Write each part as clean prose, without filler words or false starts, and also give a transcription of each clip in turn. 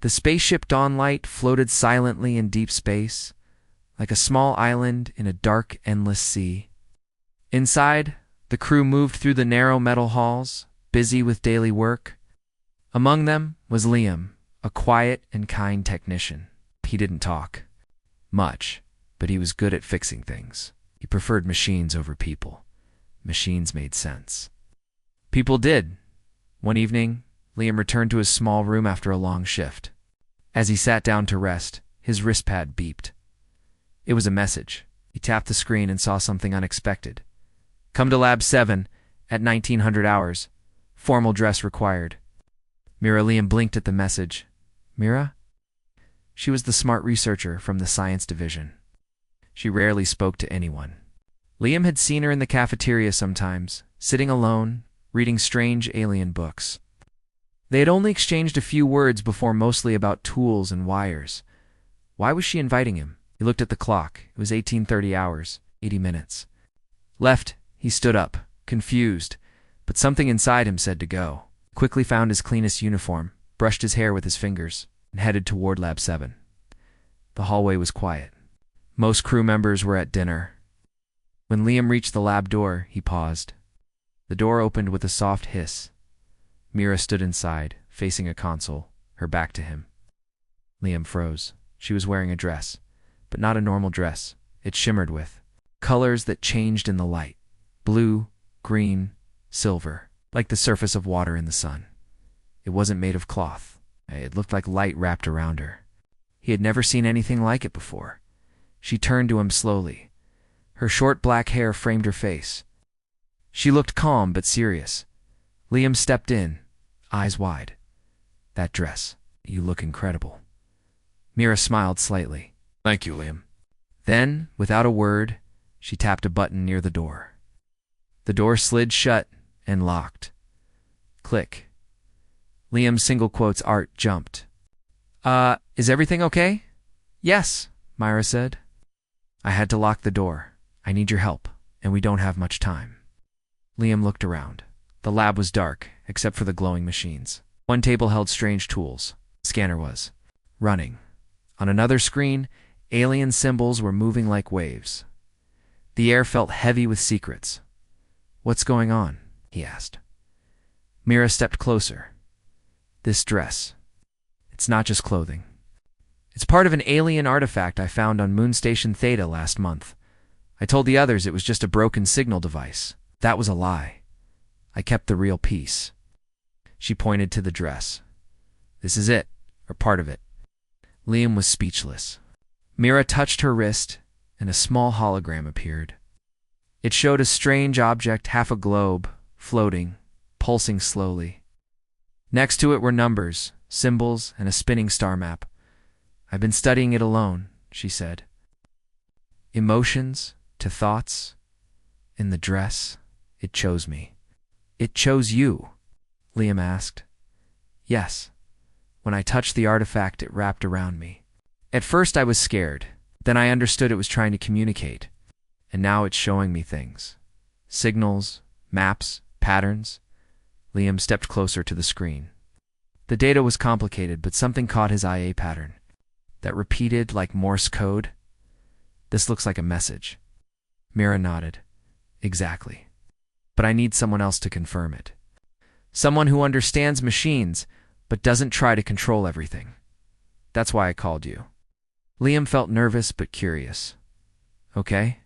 The spaceship Dawnlight floated silently in deep space, like a small island in a dark, endless sea. Inside, the crew moved through the narrow metal halls, busy with daily work. Among them was Liam, a quiet and kind technician. He didn't talk much, but he was good at fixing things. He preferred machines over people. Machines made sense. People did. One evening, Liam returned to his small room after a long shift. As he sat down to rest, his wristpad beeped. It was a message. He tapped the screen and saw something unexpected. Come to Lab 7 at 1900 hours. Formal dress required. Liam blinked at the message. Mira? She was the smart researcher from the science division. She rarely spoke to anyone. Liam had seen her in the cafeteria sometimes, sitting alone, reading strange alien books. They had only exchanged a few words before, mostly about tools and wires. Why was she inviting him? He looked at the clock. It was 1830 hours, 80 minutes. Left, he stood up, confused, but something inside him said to go. Quickly found his cleanest uniform, brushed his hair with his fingers, and headed toward Lab 7. The hallway was quiet. Most crew members were at dinner. When Liam reached the lab door, he paused. The door opened with a soft hiss. Mira stood inside, facing a console, her back to him. Liam froze. She was wearing a dress, but not a normal dress. It shimmered with colors that changed in the light. Blue, green, silver, like the surface of water in the sun. It wasn't made of cloth. It looked like light wrapped around her. He had never seen anything like it before. She turned to him slowly. Her short black hair framed her face. She looked calm but serious. Liam stepped in, eyes wide. That dress. You look incredible. Mira smiled slightly. Thank you, Liam. Then, without a word, she tapped a button near the door. The door slid shut and locked. Click. Liam's single quotes art jumped. Is everything okay? Yes, Myra said. I had to lock the door. I need your help, and we don't have much time. Liam looked around. The lab was dark, except for the glowing machines. One table held strange tools. The scanner was running. On another screen, alien symbols were moving like waves. The air felt heavy with secrets. What's going on? He asked. Mira stepped closer. This dress. It's not just clothing. It's part of an alien artifact I found on Moon Station Theta last month. I told the others it was just a broken signal device. That was a lie. I kept the real piece. She pointed to the dress. This is it, or part of it. Liam was speechless. Mira touched her wrist, and a small hologram appeared. It showed a strange object, half a globe, floating, pulsing slowly. Next to it were numbers, symbols, and a spinning star map. I've been studying it alone, she said. Emotions to thoughts. In the dress, it chose me. It chose you, Liam asked. Yes. When I touched the artifact, it wrapped around me. At first I was scared. Then I understood it was trying to communicate. And now it's showing me things. Signals, maps, patterns. Liam stepped closer to the screen. The data was complicated, but something caught his eye, a pattern that repeated like Morse code. This looks like a message. Mira nodded. Exactly. But I need someone else to confirm it. Someone who understands machines, but doesn't try to control everything. That's why I called you. Liam felt nervous but curious. Okay.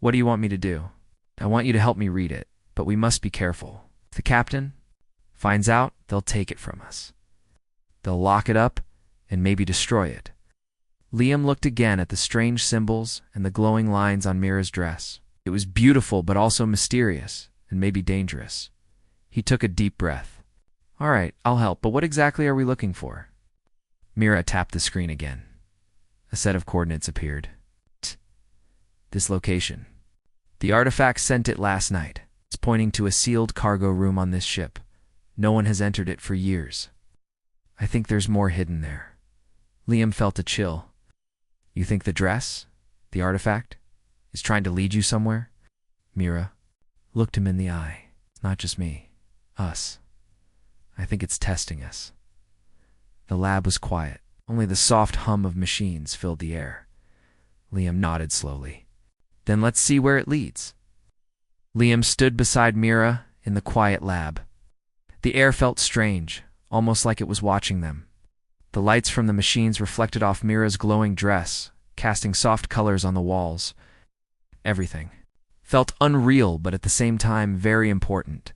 What do you want me to do? I want you to help me read it, but we must be careful. If the captain finds out, they'll take it from us. They'll lock it up and maybe destroy it. Liam looked again at the strange symbols and the glowing lines on Mira's dress. It was beautiful but also mysterious and maybe dangerous. He took a deep breath. All right, I'll help, but what exactly are we looking for? Mira tapped the screen again. A set of coordinates appeared. This location. The artifact sent it last night. It's pointing to a sealed cargo room on this ship. No one has entered it for years. I think there's more hidden there. Liam felt a chill. You think the dress, the artifact, is trying to lead you somewhere? Mira looked him in the eye. It's not just me. Us. I think it's testing us. The lab was quiet. Only the soft hum of machines filled the air. Liam nodded slowly. Then let's see where it leads. Liam stood beside Mira in the quiet lab. The air felt strange, almost like it was watching them. The lights from the machines reflected off Mira's glowing dress, casting soft colors on the walls. Everything felt unreal, but at the same time very important.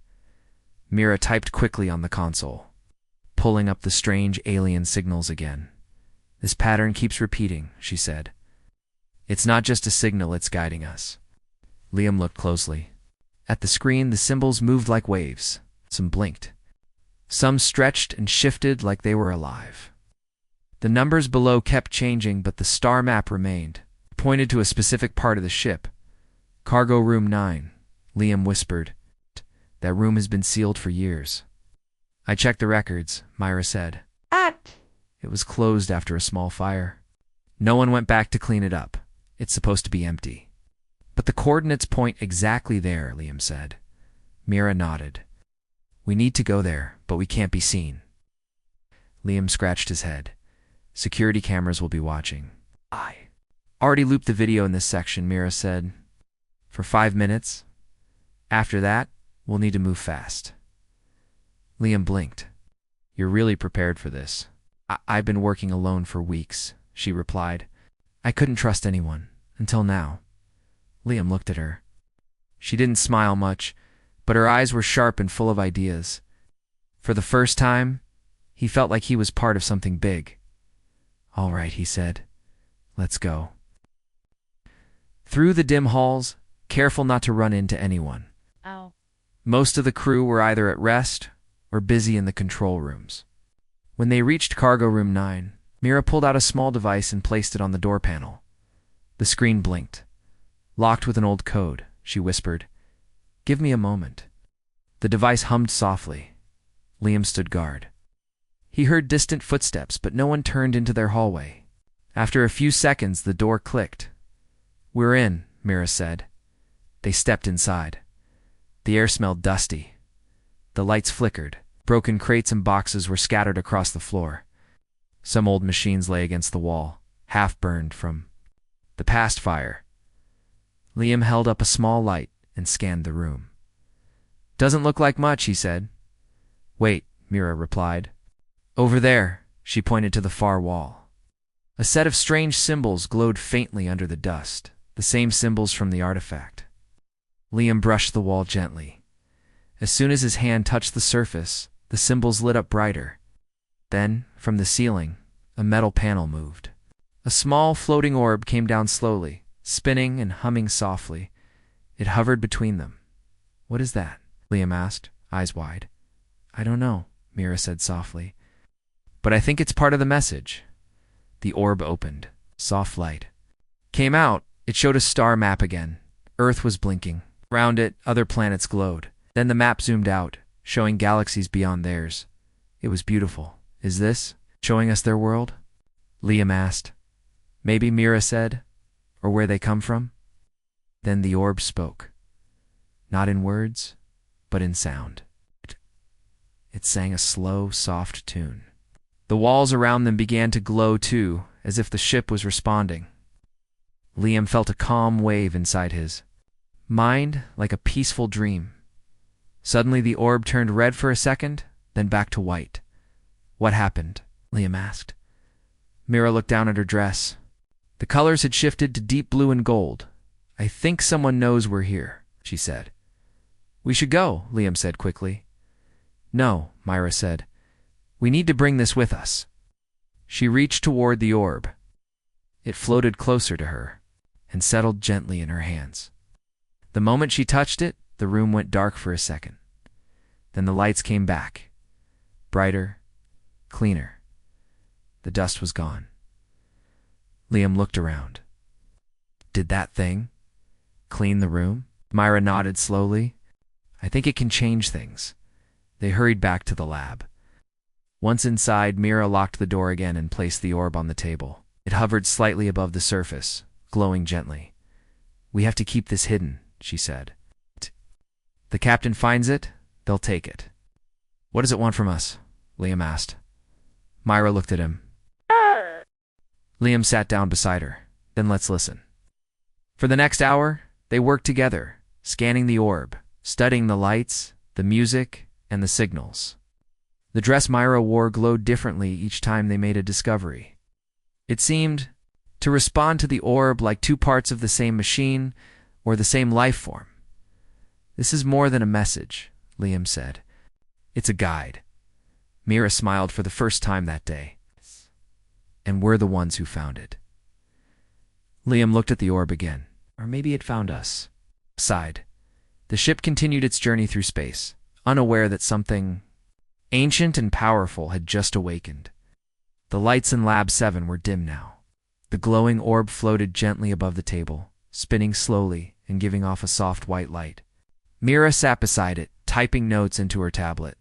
Mira typed quickly on the console, pulling up the strange alien signals again. This pattern keeps repeating, she said. It's not just a signal, it's guiding us. Liam looked closely. At the screen, the symbols moved like waves. Some blinked. Some stretched and shifted like they were alive. The numbers below kept changing, but the star map remained, pointed to a specific part of the ship. Cargo room 9, Liam whispered. That room has been sealed for years. I checked the records, Myra said. It was closed after a small fire. No one went back to clean it up. It's supposed to be empty. But the coordinates point exactly there, Liam said. Mira nodded. We need to go there, but we can't be seen. Liam scratched his head. Security cameras will be watching. I already looped the video in this section, Mira said. For 5 minutes. After that, we'll need to move fast. Liam blinked. You're really prepared for this. I've been working alone for weeks, she replied. I couldn't trust anyone, until now. Liam looked at her. She didn't smile much, but her eyes were sharp and full of ideas. For the first time, he felt like he was part of something big. All right, he said. Let's go. Through the dim halls, careful not to run into anyone. Oh. Most of the crew were either at rest or busy in the control rooms. When they reached Cargo Room 9, Mira pulled out a small device and placed it on the door panel. The screen blinked. Locked with an old code, she whispered. Give me a moment. The device hummed softly. Liam stood guard. He heard distant footsteps, but no one turned into their hallway. After a few seconds, the door clicked. We're in, Mira said. They stepped inside. The air smelled dusty. The lights flickered. Broken crates and boxes were scattered across the floor. Some old machines lay against the wall, half burned from the past fire. Liam held up a small light and scanned the room. Doesn't look like much, he said. Wait, Mira replied. Over there, she pointed to the far wall. A set of strange symbols glowed faintly under the dust, the same symbols from the artifact. Liam brushed the wall gently. As soon as his hand touched the surface, the symbols lit up brighter. Then, from the ceiling, a metal panel moved. A small floating orb came down slowly, spinning and humming softly. It hovered between them. What is that? Liam asked, eyes wide. I don't know, Mira said softly. But I think it's part of the message. The orb opened. Soft light came out. It showed a star map again. Earth was blinking. Around it, other planets glowed. Then the map zoomed out, showing galaxies beyond theirs. It was beautiful. Is this showing us their world? Liam asked. Maybe, Mira said. Or where they come from? Then the orb spoke. Not in words, but in sound. It sang a slow, soft tune. The walls around them began to glow too, as if the ship was responding. Liam felt a calm wave inside his mind, like a peaceful dream. Suddenly the orb turned red for a second, then back to white. What happened? Liam asked. Mira looked down at her dress. The colors had shifted to deep blue and gold. I think someone knows we're here, she said. We should go, Liam said quickly. No, Myra said. We need to bring this with us. She reached toward the orb. It floated closer to her and settled gently in her hands. The moment she touched it, the room went dark for a second. Then the lights came back. Brighter, cleaner. The dust was gone. Liam looked around. Did that thing clean the room? Myra nodded slowly. I think it can change things. They hurried back to the lab. Once inside, Mira locked the door again and placed the orb on the table. It hovered slightly above the surface, glowing gently. We have to keep this hidden, she said. The captain finds it, they'll take it. What does it want from us? Liam asked. Myra looked at him. Liam sat down beside her. Then let's listen. For the next hour, they worked together, scanning the orb, studying the lights, the music, and the signals. The dress Myra wore glowed differently each time they made a discovery. It seemed to respond to the orb like two parts of the same machine or the same life form. This is more than a message, Liam said. It's a guide. Mira smiled for the first time that day. And we're the ones who found it. Liam looked at the orb again. Or maybe it found us. Sighed. The ship continued its journey through space, unaware that something ancient and powerful had just awakened. The lights in Lab 7 were dim now. The glowing orb floated gently above the table, spinning slowly and giving off a soft white light. Mira sat beside it, typing notes into her tablet.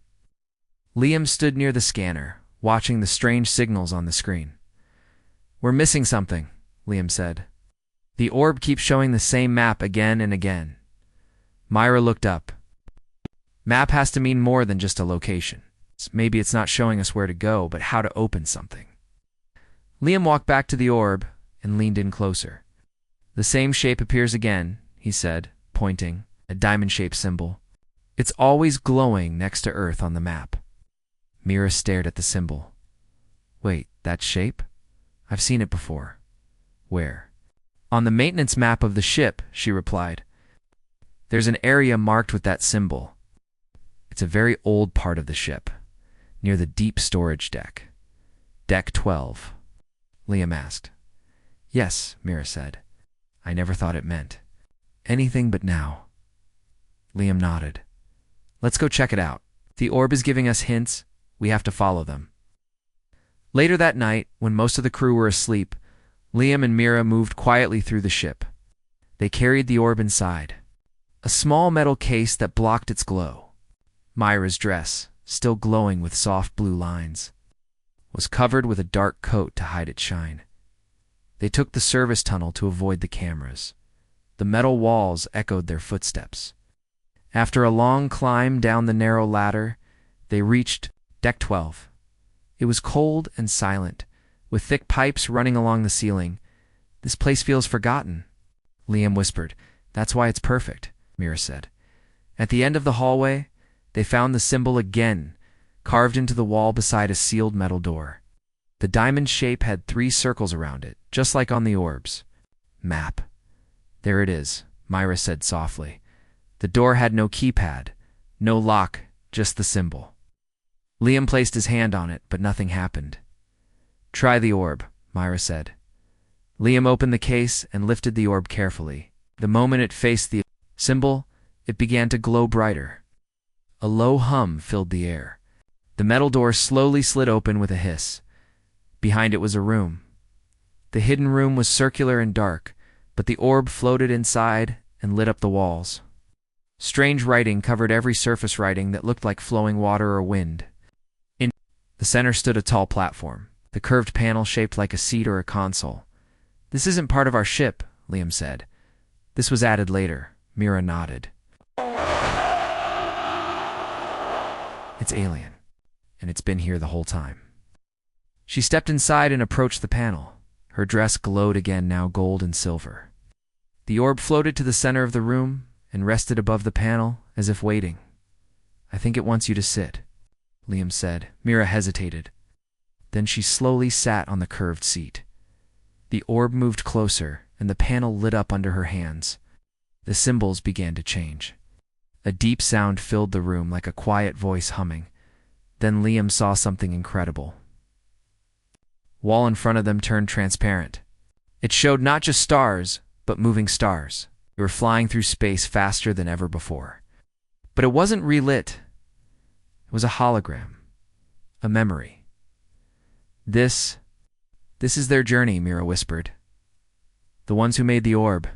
Liam stood near the scanner, watching the strange signals on the screen. We're missing something, Liam said. The orb keeps showing the same map again and again. Myra looked up. Map has to mean more than just a location. Maybe it's not showing us where to go, but how to open something. Liam walked back to the orb and leaned in closer. The same shape appears again, he said, pointing, a diamond-shaped symbol. It's always glowing next to Earth on the map. Mira stared at the symbol. Wait, that shape? I've seen it before. Where? On the maintenance map of the ship, she replied. There's an area marked with that symbol. It's a very old part of the ship, near the deep storage deck. Deck 12. Liam asked. Yes, Mira said. I never thought it meant anything but now. Liam nodded. Let's go check it out. The orb is giving us hints. We have to follow them. Later that night, when most of the crew were asleep, Liam and Mira moved quietly through the ship. They carried the orb inside, a small metal case that blocked its glow. Myra's dress, still glowing with soft blue lines, was covered with a dark coat to hide its shine. They took the service tunnel to avoid the cameras. The metal walls echoed their footsteps. After a long climb down the narrow ladder, they reached Deck 12. It was cold and silent, with thick pipes running along the ceiling. This place feels forgotten, Liam whispered. That's why it's perfect, Mira said. At the end of the hallway, they found the symbol again, carved into the wall beside a sealed metal door. The diamond shape had 3 circles around it, just like on the orbs. Map. There it is, Myra said softly. The door had no keypad, no lock, just the symbol. Liam placed his hand on it, but nothing happened. Try the orb, Myra said. Liam opened the case and lifted the orb carefully. The moment it faced the symbol, it began to glow brighter. A low hum filled the air. The metal door slowly slid open with a hiss. Behind it was a room. The hidden room was circular and dark, but the orb floated inside and lit up the walls. Strange writing covered every surface writing that looked like flowing water or wind. In the center stood a tall platform, the curved panel shaped like a seat or a console. This isn't part of our ship, Liam said. This was added later. Mira nodded. It's alien, and it's been here the whole time. She stepped inside and approached the panel. Her dress glowed again, now gold and silver. The orb floated to the center of the room and rested above the panel as if waiting. I think it wants you to sit, Liam said. Mira hesitated. Then she slowly sat on the curved seat. The orb moved closer, and the panel lit up under her hands. The symbols began to change. A deep sound filled the room like a quiet voice humming. Then Liam saw something incredible. Wall in front of them turned transparent. It showed not just stars, but moving stars. They were flying through space faster than ever before. But it wasn't relit. It was a hologram, a memory. This is their journey, Mira whispered. The ones who made the orb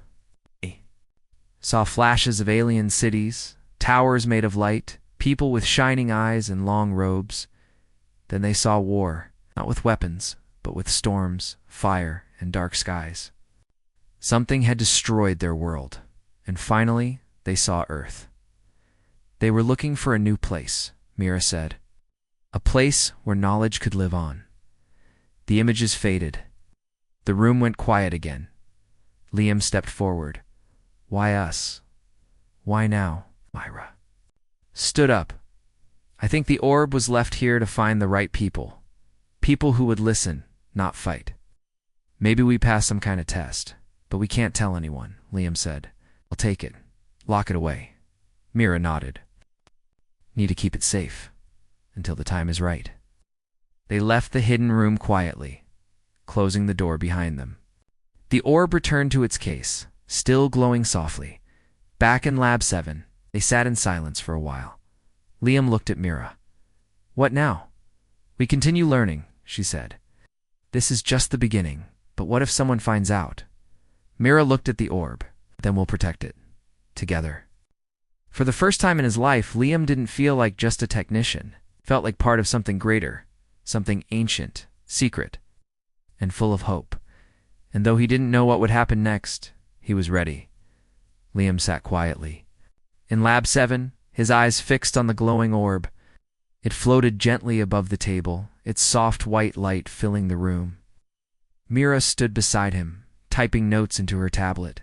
saw flashes of alien cities, towers made of light, people with shining eyes and long robes. Then they saw war, not with weapons, but with storms, fire, and dark skies. Something had destroyed their world, and finally they saw Earth. They were looking for a new place, Mira said. A place where knowledge could live on. The images faded. The room went quiet again. Liam stepped forward. Why us? Why now? Myra stood up. I think the orb was left here to find the right people. People who would listen, not fight. Maybe we passed some kind of test, but we can't tell anyone, Liam said. I'll take it. Lock it away. Mira nodded. Need to keep it safe until the time is right. They left the hidden room quietly, closing the door behind them. The orb returned to its case, still glowing softly. Back in Lab 7, they sat in silence for a while. Liam looked at Mira. What now? We continue learning, she said. This is just the beginning, but what if someone finds out? Mira looked at the orb. Then we'll protect it. Together. For the first time in his life, Liam didn't feel like just a technician. He felt like part of something greater, something ancient, secret, and full of hope. And though he didn't know what would happen next, he was ready. Liam sat quietly. In Lab 7, his eyes fixed on the glowing orb. It floated gently above the table, its soft white light filling the room. Mira stood beside him, typing notes into her tablet.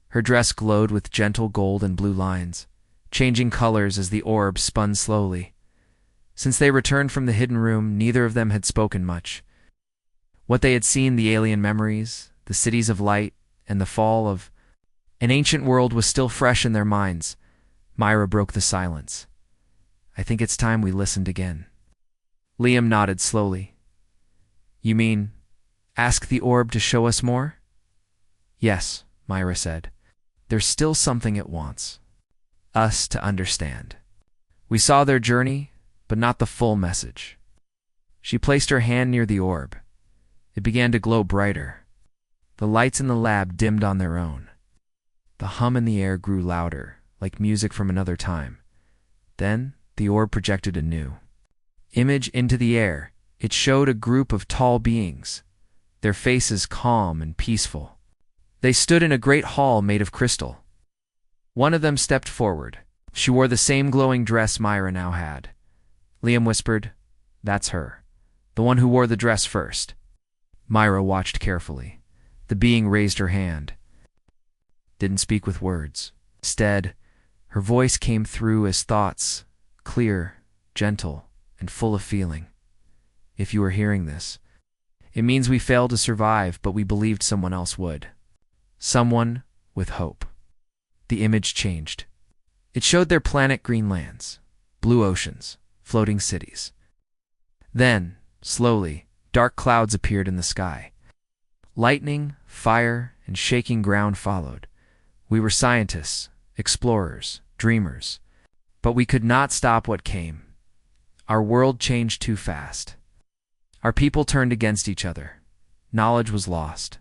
Her dress glowed with gentle gold and blue lines, changing colors as the orb spun slowly. Since they returned from the hidden room, neither of them had spoken much. What they had seen, the alien memories, the cities of light, and the fall of an ancient world was still fresh in their minds. Myra broke the silence. I think it's time we listened again. Liam nodded slowly. You mean, ask the orb to show us more? Yes, Myra said. There's still something it wants. Us to understand. We saw their journey, but not the full message. She placed her hand near the orb. It began to glow brighter. The lights in the lab dimmed on their own. The hum in the air grew louder, like music from another time. Then the orb projected a new image into the air. It showed a group of tall beings, their faces calm and peaceful. They stood in a great hall made of crystal. One of them stepped forward. She wore the same glowing dress Myra now had. Liam whispered, That's her, the one who wore the dress first. Myra watched carefully. The being raised her hand. Didn't speak with words. Instead, her voice came through as thoughts, clear, gentle, and full of feeling. If you are hearing this, it means we failed to survive, but we believed someone else would. Someone with hope. The image changed. It showed their planet green lands, blue oceans, floating cities. Then, slowly, dark clouds appeared in the sky. Lightning, fire, and shaking ground followed. We were scientists, explorers, dreamers. But we could not stop what came. Our world changed too fast. Our people turned against each other. Knowledge was lost.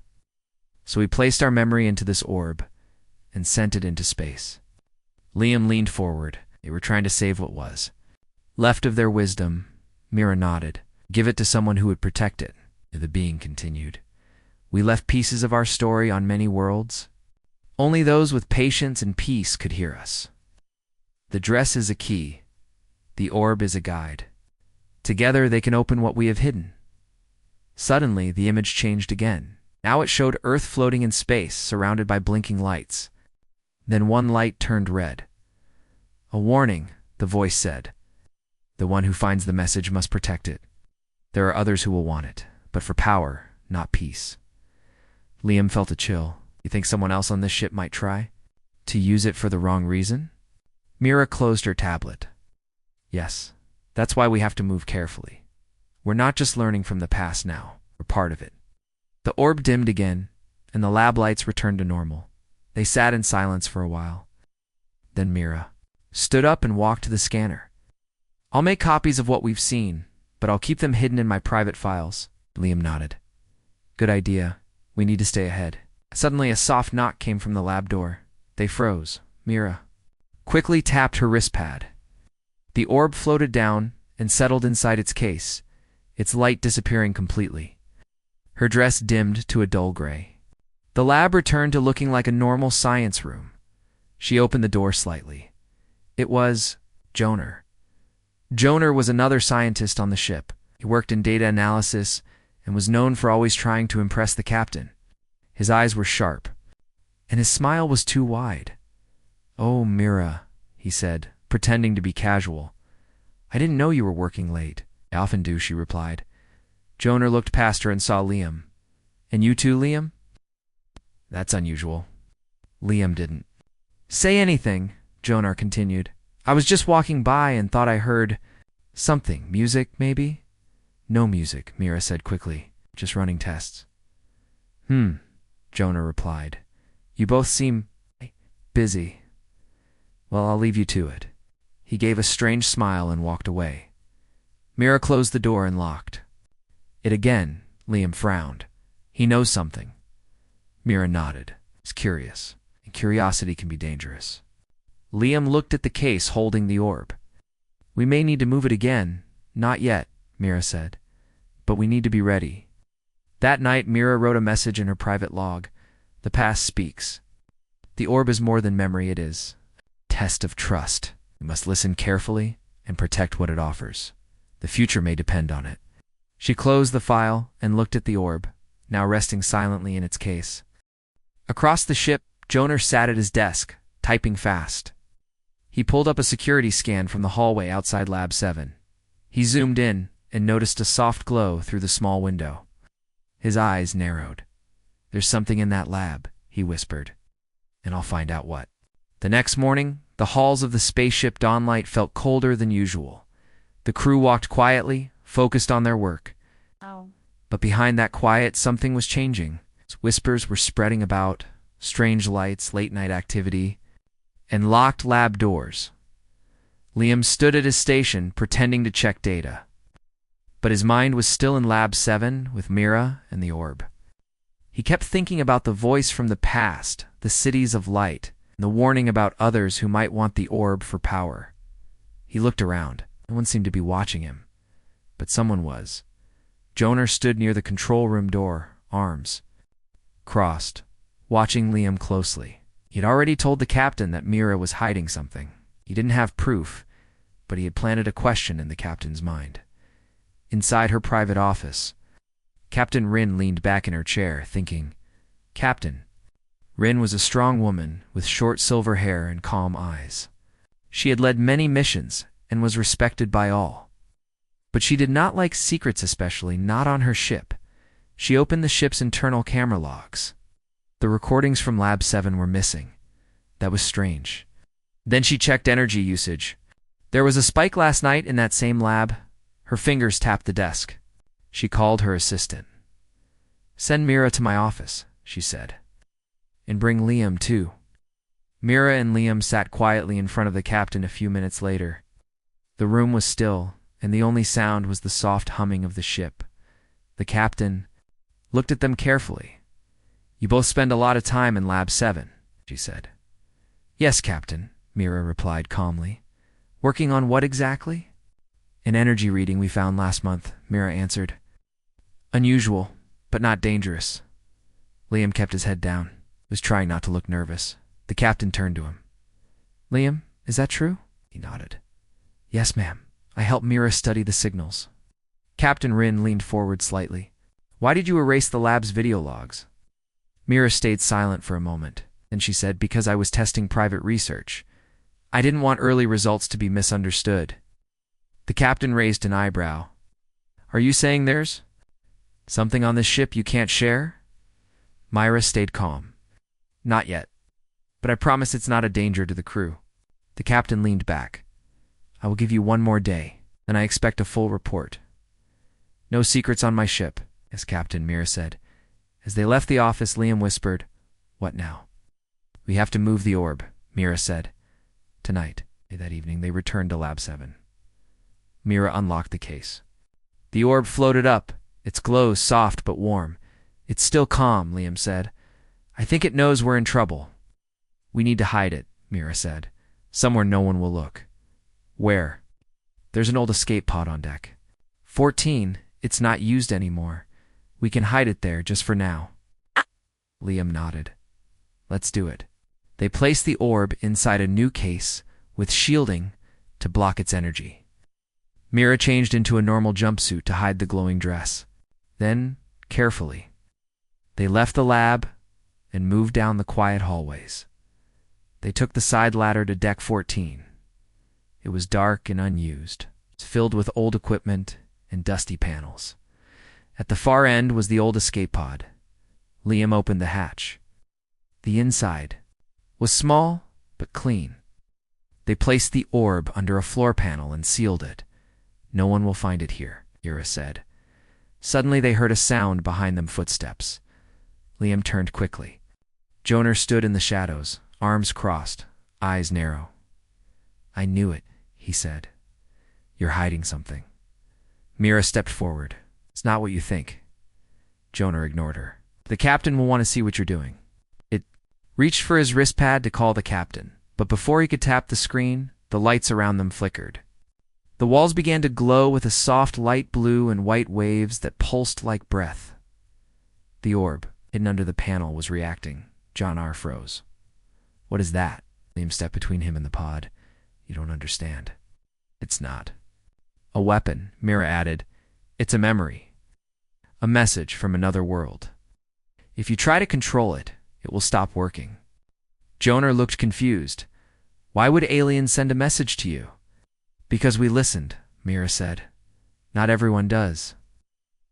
So we placed our memory into this orb and sent it into space. Liam leaned forward. They were trying to save what was left of their wisdom. Mira nodded. Give it to someone who would protect it, the being continued. We left pieces of our story on many worlds. Only those with patience and peace could hear us. The dress is a key. The orb is a guide. Together they can open what we have hidden. Suddenly, the image changed again. Now it showed Earth floating in space, surrounded by blinking lights. Then one light turned red. A warning, the voice said. The one who finds the message must protect it. There are others who will want it, but for power, not peace. Liam felt a chill. You think someone else on this ship might try? To use it for the wrong reason? Mira closed her tablet. Yes, that's why we have to move carefully. We're not just learning from the past now. We're part of it. The orb dimmed again, and the lab lights returned to normal. They sat in silence for a while. Then Mira stood up and walked to the scanner. I'll make copies of what we've seen, but I'll keep them hidden in my private files. Liam nodded. Good idea. We need to stay ahead. Suddenly a soft knock came from the lab door. They froze. Mira quickly tapped her wrist pad. The orb floated down and settled inside its case, its light disappearing completely. Her dress dimmed to a dull gray. The lab returned to looking like a normal science room. She opened the door slightly. It was Joner. Joner was another scientist on the ship. He worked in data analysis and was known for always trying to impress the captain. His eyes were sharp, and his smile was too wide. "Oh, Mira," he said, pretending to be casual. "I didn't know you were working late." "I often do," she replied. Jonar looked past her and saw Liam. "And you too, Liam?" "That's unusual." Liam didn't say anything, Jonar continued. "I was just walking by and thought I heard something. Music, maybe?" "No music," Mira said quickly. "Just running tests." Jonar replied. "You both seem busy. Well, I'll leave you to it." He gave a strange smile and walked away. Mira closed the door and locked it again. Liam frowned. "He knows something." Mira nodded. "He's curious, and curiosity can be dangerous." Liam looked at the case holding the orb. "We may need to move it again." "Not yet," Mira said. "But we need to be ready." That night, Mira wrote a message in her private log. "The past speaks. The orb is more than memory, it is a test of trust. We must listen carefully and protect what it offers. The future may depend on it." She closed the file and looked at the orb, now resting silently in its case. Across the ship, Jonar sat at his desk, typing fast. He pulled up a security scan from the hallway outside Lab 7. He zoomed in and noticed a soft glow through the small window. His eyes narrowed. "There's something in that lab," he whispered, "and I'll find out what." The next morning, the halls of the spaceship Dawnlight felt colder than usual. The crew walked quietly, focused on their work. But behind that quiet, something was changing. Whispers were spreading about, strange lights, late-night activity, and locked lab doors. Liam stood at his station, pretending to check data. But his mind was still in Lab 7 with Mira and the orb. He kept thinking about the voice from the past, the cities of light, and the warning about others who might want the orb for power. He looked around. No one seemed to be watching him. But someone was. Jonar stood near the control room door, arms crossed, watching Liam closely. He had already told the captain that Mira was hiding something. He didn't have proof, but he had planted a question in the captain's mind. Inside her private office, Captain Rin leaned back in her chair, thinking. Captain. Rin was a strong woman with short silver hair and calm eyes. She had led many missions and was respected by all. But she did not like secrets, especially not on her ship. She opened the ship's internal camera logs. The recordings from Lab 7 were missing. That was strange. Then she checked energy usage. There was a spike last night in that same lab. Her fingers tapped the desk. She called her assistant. "Send Mira to my office," she said. "And bring Liam, too." Mira and Liam sat quietly in front of the captain a few minutes later. The room was still, and the only sound was the soft humming of the ship. The captain looked at them carefully. "You both spend a lot of time in Lab 7, she said. "Yes, Captain," Mira replied calmly. "Working on what exactly?" "An energy reading we found last month," Mira answered. "Unusual, but not dangerous." Liam kept his head down. He was trying not to look nervous. The captain turned to him. "Liam, is that true?" He nodded. "Yes, ma'am. I helped Mira study the signals." Captain Rin leaned forward slightly. "Why did you erase the lab's video logs?" Mira stayed silent for a moment. Then she said, "Because I was testing private research. I didn't want early results to be misunderstood." The captain raised an eyebrow. "Are you saying there's something on this ship you can't share?" Myra stayed calm. "Not yet. But I promise it's not a danger to the crew." The captain leaned back. "I will give you one more day, then I expect a full report." "No secrets on my ship." "Yes, Captain," Mira said. As they left the office, Liam whispered, "What now?" "We have to move the orb," Mira said. Tonight. That evening, they returned to Lab 7. Mira unlocked the case. The orb floated up, its glow soft but warm. "It's still calm," Liam said. "I think it knows we're in trouble." "We need to hide it," Mira said. "Somewhere no one will look." "Where?" "There's an old escape pod on deck. 14, it's not used anymore. We can hide it there just for now." Liam nodded. "Let's do it." They placed the orb inside a new case with shielding to block its energy. Mira changed into a normal jumpsuit to hide the glowing dress. Then, carefully, they left the lab and moved down the quiet hallways. They took the side ladder to deck 14. It was dark and unused, filled with old equipment and dusty panels. At the far end was the old escape pod. Liam opened the hatch. The inside was small but clean. They placed the orb under a floor panel and sealed it. "No one will find it here," Ira said. Suddenly they heard a sound behind them, footsteps. Liam turned quickly. Jonar stood in the shadows, arms crossed, eyes narrow. "I knew it," he said. "You're hiding something." Mira stepped forward. "It's not what you think." Jonar ignored her. "The captain will want to see what you're doing." It reached for his wrist pad to call the captain, but before he could tap the screen, the lights around them flickered. The walls began to glow with a soft light blue and white waves that pulsed like breath. The orb, hidden under the panel, was reacting. Jonar froze. "What is that?" Liam stepped between him and the pod. "You don't understand." "It's not." "A weapon," Mira added. "It's a memory. A message from another world. If you try to control it, it will stop working." Jonar looked confused. "Why would aliens send a message to you?" "Because we listened," Mira said. "Not everyone does."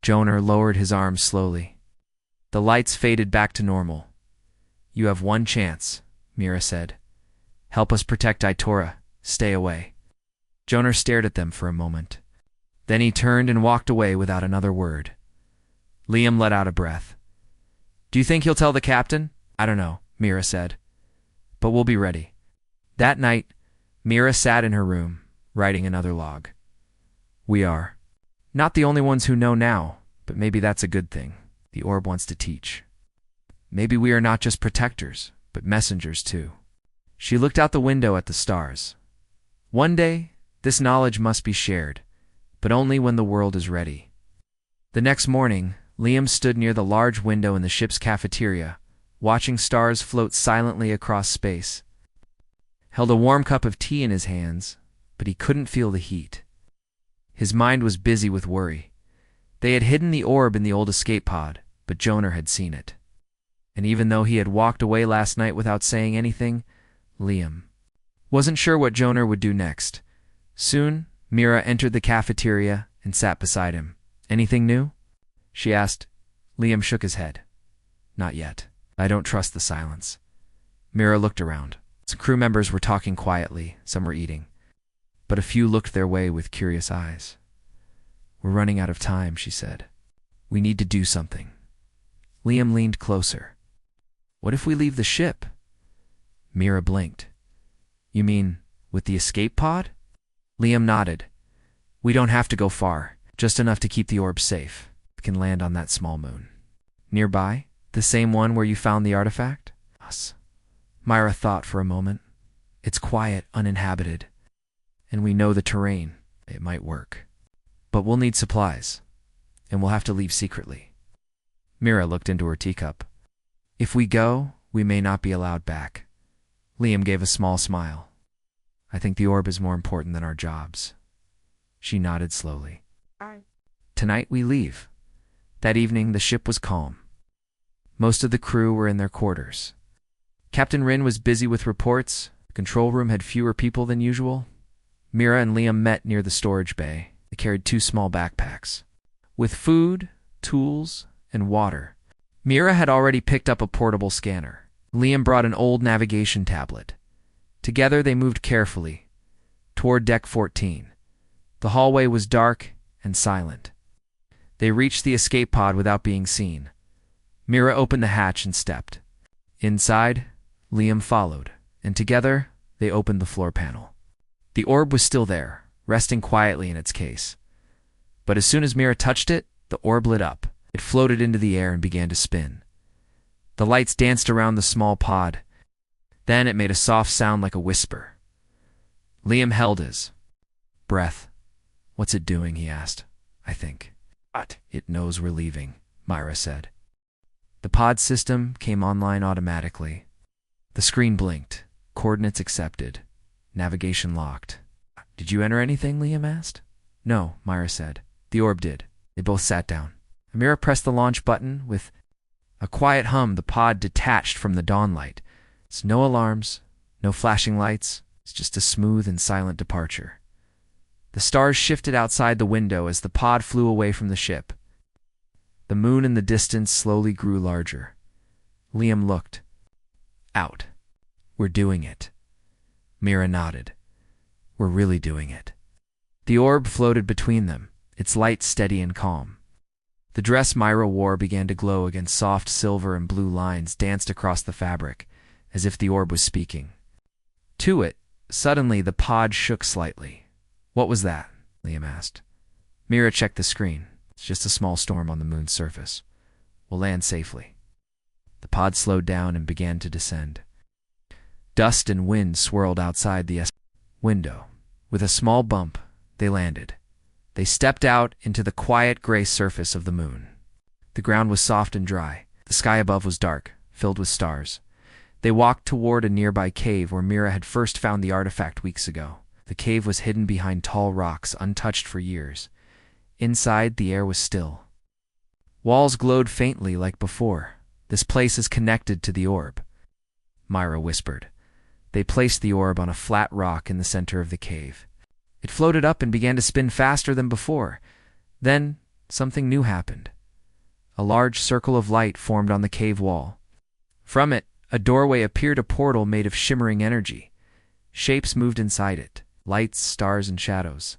Jonar lowered his arms slowly. The lights faded back to normal. "You have one chance," Mira said. "Help us protect Itora. Stay away." Jonar stared at them for a moment. Then he turned and walked away without another word. Liam let out a breath. "Do you think he'll tell the captain?" "I don't know," Mira said. "But we'll be ready." That night, Mira sat in her room, writing another log. "We are not the only ones who know now, but maybe that's a good thing. The orb wants to teach. Maybe we are not just protectors, but messengers too." She looked out the window at the stars. One day, this knowledge must be shared, but only when the world is ready. The next morning, Liam stood near the large window in the ship's cafeteria, watching stars float silently across space. Held a warm cup of tea in his hands, but he couldn't feel the heat. His mind was busy with worry. They had hidden the orb in the old escape pod, but Jonar had seen it. And even though he had walked away last night without saying anything, Liam wasn't sure what Jonar would do next. Soon, Mira entered the cafeteria and sat beside him. "Anything new?" she asked. Liam shook his head. "Not yet. I don't trust the silence." Mira looked around. Some crew members were talking quietly, some were eating, but a few looked their way with curious eyes. "We're running out of time," she said. "We need to do something." Liam leaned closer. "What if we leave the ship?" Mira blinked. "You mean with the escape pod?" Liam nodded. "We don't have to go far, just enough to keep the orb safe. We can land on that small moon." "Nearby? The same one where you found the artifact?" "Us." Myra thought for a moment. "It's quiet, uninhabited, and we know the terrain. It might work. But we'll need supplies, and we'll have to leave secretly." Mira looked into her teacup. "If we go, we may not be allowed back." Liam gave a small smile. "I think the orb is more important than our jobs." She nodded slowly. "Tonight we leave." That evening the ship was calm. Most of the crew were in their quarters. Captain Rin was busy with reports. The control room had fewer people than usual. Mira and Liam met near the storage bay. They carried 2 small backpacks with food, tools, and water. Mira had already picked up a portable scanner. Liam brought an old navigation tablet. Together they moved carefully toward deck 14. The hallway was dark and silent. They reached the escape pod without being seen. Mira opened the hatch and stepped. Inside, Liam followed, and together they opened the floor panel. The orb was still there, resting quietly in its case. But as soon as Mira touched it, the orb lit up. It floated into the air and began to spin. The lights danced around the small pod. Then it made a soft sound like a whisper. Liam held his breath. "What's it doing?" he asked. "I think." "What?" "It knows we're leaving," Myra said. The pod system came online automatically. The screen blinked. Coordinates accepted. Navigation locked. "Did you enter anything?" Liam asked. "No," Myra said. "The orb did." They both sat down. Amira pressed the launch button. With a quiet hum, the pod detached from the dawnlight. It's no alarms, no flashing lights. It's just a smooth and silent departure. The stars shifted outside the window as the pod flew away from the ship. The moon in the distance slowly grew larger. Liam looked. Out. We're doing it. Mira nodded. We're really doing it. The orb floated between them, its light steady and calm. The dress Myra wore began to glow against soft silver, and blue lines danced across the fabric, as if the orb was speaking. To it, suddenly the pod shook slightly. What was that? Liam asked. Mira checked the screen. It's just a small storm on the moon's surface. We'll land safely. The pod slowed down and began to descend. Dust and wind swirled outside the window. With a small bump, they landed. They stepped out into the quiet gray surface of the moon. The ground was soft and dry. The sky above was dark, filled with stars. They walked toward a nearby cave where Mira had first found the artifact weeks ago. The cave was hidden behind tall rocks, untouched for years. Inside, the air was still. Walls glowed faintly like before. This place is connected to the orb, Myra whispered. They placed the orb on a flat rock in the center of the cave. It floated up and began to spin faster than before. Then, something new happened. A large circle of light formed on the cave wall. From it, a doorway appeared, a portal made of shimmering energy. Shapes moved inside it, lights, stars, and shadows.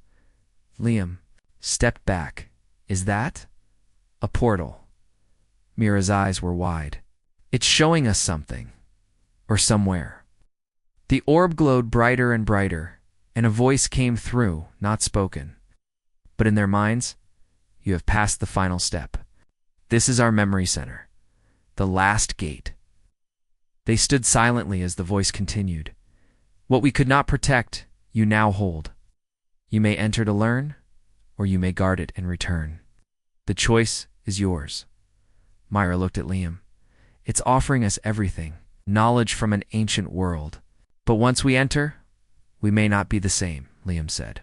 Liam stepped back. Is that a portal? Mira's eyes were wide. It's showing us something. Or somewhere. The orb glowed brighter and brighter, and a voice came through, not spoken. But in their minds, you have passed the final step. This is our memory center. The last gate. They stood silently as the voice continued. What we could not protect, you now hold. You may enter to learn, or you may guard it and return. The choice is yours. Myra looked at Liam. It's offering us everything, knowledge from an ancient world. But once we enter, we may not be the same, Liam said.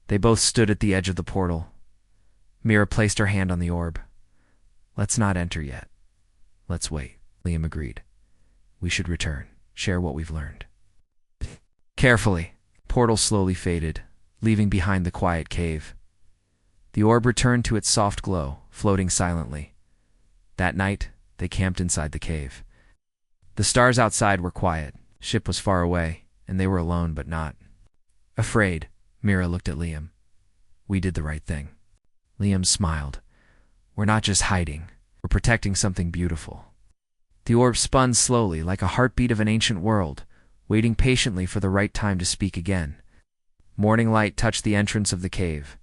They both stood at the edge of the portal. Mira placed her hand on the orb. Let's not enter yet. Let's wait, Liam agreed. We should return, share what we've learned. Carefully, portal slowly faded, leaving behind the quiet cave. The orb returned to its soft glow, floating silently. That night, they camped inside the cave. The stars outside were quiet. Ship was far away, and they were alone but not afraid. Mira looked at Liam. We did the right thing. Liam smiled. We're not just hiding. We're protecting something beautiful. The orb spun slowly, like a heartbeat of an ancient world, waiting patiently for the right time to speak again. Morning light touched the entrance of the cave.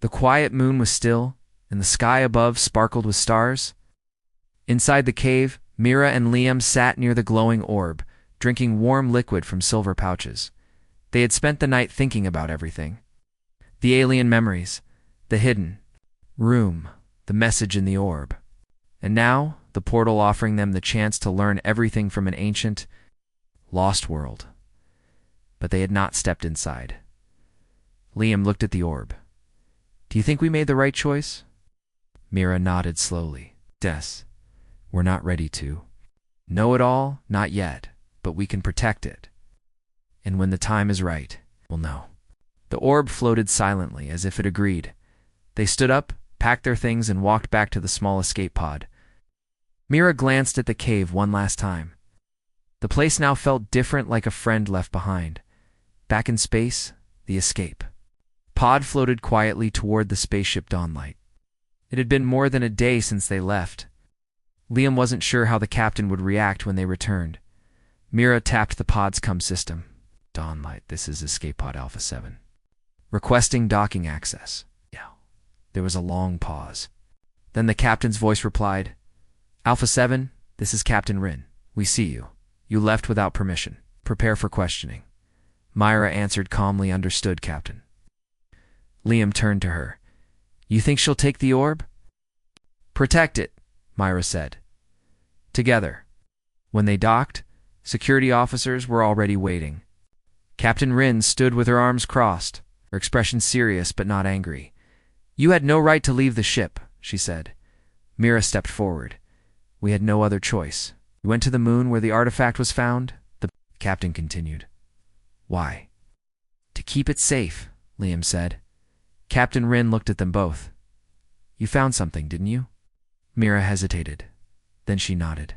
The quiet moon was still, and the sky above sparkled with stars. Inside the cave, Mira and Liam sat near the glowing orb, drinking warm liquid from silver pouches. They had spent the night thinking about everything. The alien memories, the hidden room, the message in the orb. And now, the portal offering them the chance to learn everything from an ancient, lost world. But they had not stepped inside. Liam looked at the orb. Do you think we made the right choice? Mira nodded slowly. Yes. We're not ready to know it all, not yet, but we can protect it. And when the time is right, we'll know. The orb floated silently, as if it agreed. They stood up, packed their things, and walked back to the small escape pod. Mira glanced at the cave one last time. The place now felt different, like a friend left behind. Back in space, the escape pod floated quietly toward the spaceship Dawnlight. It had been more than a day since they left. Liam wasn't sure how the captain would react when they returned. Mira tapped the pod's comm system. Dawnlight, this is Escape Pod Alpha 7. Requesting docking access. Yeah. There was a long pause. Then the captain's voice replied, Alpha 7, this is Captain Rin. We see you. You left without permission. Prepare for questioning. Myra answered calmly, understood, Captain. Liam turned to her. You think she'll take the orb? Protect it, Myra said. Together. When they docked, security officers were already waiting. Captain Rin stood with her arms crossed, her expression serious but not angry. You had no right to leave the ship, she said. Mira stepped forward. We had no other choice. We went to the moon where the artifact was found, the captain continued. Why? To keep it safe, Liam said. Captain Rin looked at them both. You found something, didn't you? Mira hesitated. Then she nodded.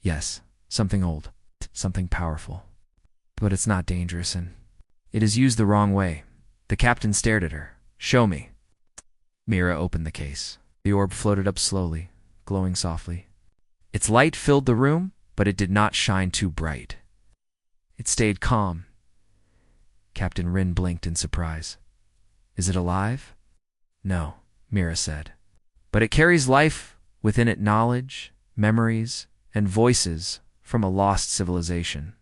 Yes, something old, something powerful. But it's not dangerous and it is used the wrong way. The captain stared at her. Show me. Mira opened the case. The orb floated up slowly, glowing softly. Its light filled the room, but it did not shine too bright. It stayed calm. Captain Rin blinked in surprise. Is it alive? No, Mira said. But it carries life within it, knowledge, memories, and voices from a lost civilization.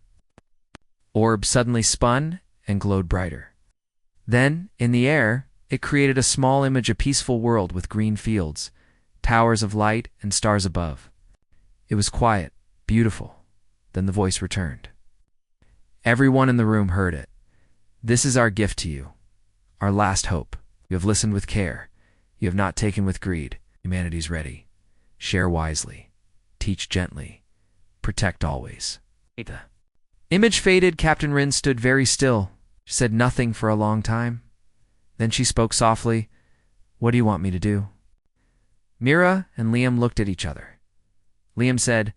Orb suddenly spun and glowed brighter. Then, in the air, it created a small image, a peaceful world with green fields, towers of light, and stars above. It was quiet, beautiful. Then the voice returned. Everyone in the room heard it. This is our gift to you, our last hope. You have listened with care. You have not taken with greed. Humanity's ready. Share wisely. Teach gently. Protect always. The image faded. Captain Rin stood very still. She said nothing for a long time. Then she spoke softly. What do you want me to do? Mira and Liam looked at each other. Liam said,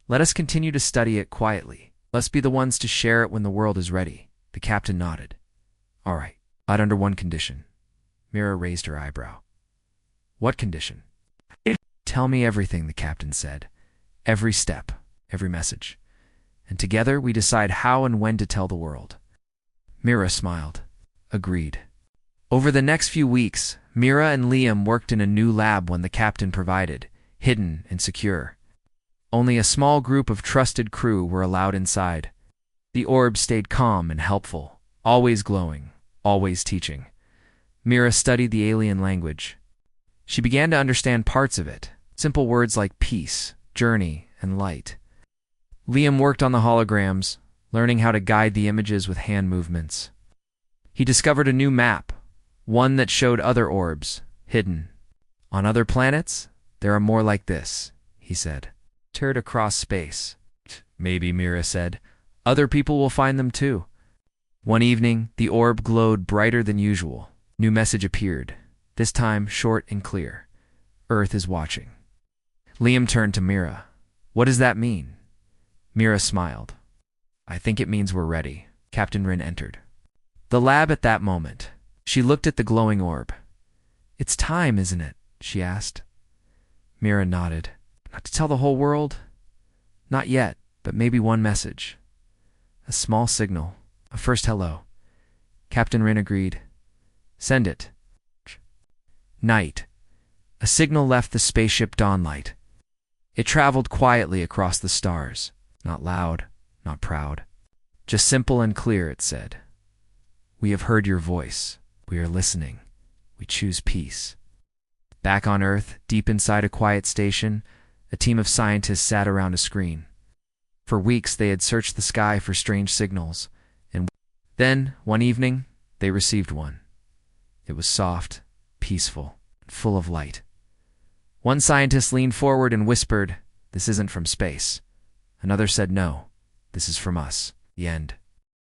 Let us continue to study it quietly. Let's be the ones to share it when the world is ready. The captain nodded. All right, but under one condition. Mira raised her eyebrow. What condition? Tell me everything, the captain said. Every step, every message. And together we decide how and when to tell the world. Mira smiled. Agreed. Over the next few weeks, Mira and Liam worked in a new lab one the captain provided, hidden and secure. Only a small group of trusted crew were allowed inside. The orb stayed calm and helpful, always glowing, always teaching. Mira studied the alien language. She began to understand parts of it, simple words like peace, journey, and light. Liam worked on the holograms, learning how to guide the images with hand movements. He discovered a new map, one that showed other orbs, hidden. On other planets, there are more like this, he said. Teared across space. Maybe, Mira said. Other people will find them too. One evening, the orb glowed brighter than usual. New message appeared, this time short and clear. Earth is watching. Liam turned to Mira. What does that mean? Mira smiled. I think it means we're ready. Captain Rin entered the lab at that moment. She looked at the glowing orb. It's time, isn't it? She asked. Mira nodded. Not to tell the whole world? Not yet, but maybe one message. A small signal. A first hello. Captain Rin agreed. Send it. Night. A signal left the spaceship Dawnlight. It traveled quietly across the stars. Not loud, not proud. Just simple and clear, it said. We have heard your voice. We are listening. We choose peace. Back on Earth, deep inside a quiet station, a team of scientists sat around a screen. For weeks they had searched the sky for strange signals, and then, one evening, they received one. It was soft, peaceful, and full of light. One scientist leaned forward and whispered, "This isn't from space." Another said, "No, this is from us, the end."